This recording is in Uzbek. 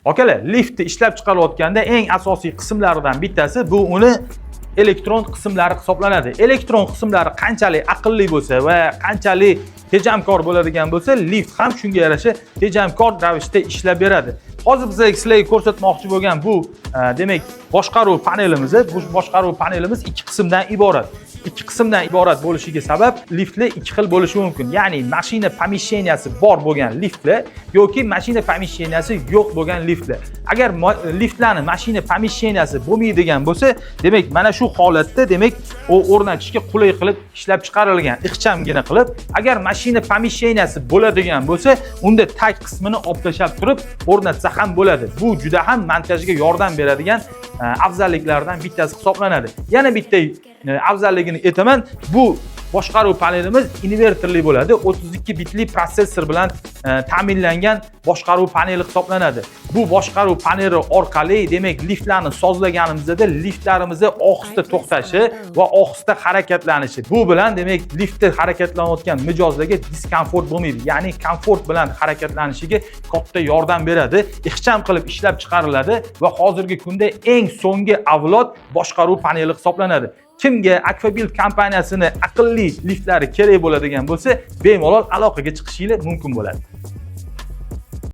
Akalar, liftni ishlab chiqarayotganda eng asosiy qismlaridan bittasi bu uni elektron qismlari hisoblanadi. Elektron qismlari qanchalik aqlli bo'lsa va qanchalik tejamkor bo'ladigan bo'lsa, lift ham shunga yarasha tejamkor ravishda ishlab beradi. Hozir biz sizlarga ko'rsatmoqchi bo'lgan bu demak boshqaruv panelimiz. Bu boshqaruv panelimiz ikki qismdan iborat. Ikki qismdan iborat bo'lishiga sabab liftlar ikki xil bo'lishi mumkin. Ya'ni mashina pomesheniyasi bor bo'lgan liftlar yoki mashina pomesheniyasi yo'q bo'lgan liftlar. Agar liftlarning mashina pomesheniyasi bo'lmaydigan bo'lsa, demak mana shu holatda demak o'rnatishga qulay qilib ishlab chiqarilgan, ixchamgina qilib. Agar mashina pomesheniyasi bo'ladigan bo'lsa, unda tag qismini olib tashlab turib o'rnatsa ham bo'ladi. Bu juda ham montajga yordam beradigan afzalliklardan bittasi hisoblanadi. Yana bitta afzalligini aytaman, bu boshqaruv panelimiz inverterli bo'ladi. 32 bitli protsessor bilan ta'minlangan boshqaruv paneli hisoblanadi. Bu boshqaruv paneli orqali demak liftlarni sozlaganimizda liftlarimizni ohista to'xtashi va ohista harakatlanishi. Bu bilan demak liftda harakatlanayotgan mijozlarga diskomfort bo'lmaydi. Ya'ni komfort bilan harakatlanishiga katta yordam beradi. Ixcham qilib ishlab chiqariladi va hozirgi kunda eng so'nggi avlod boshqaruv paneli hisoblanadi. Kimga Aquabuild kompaniyasini aqlli liftlari kerak bo'ladigan bo'lsa, bemalol aloqaga chiqishingiz mumkin bo'ladi.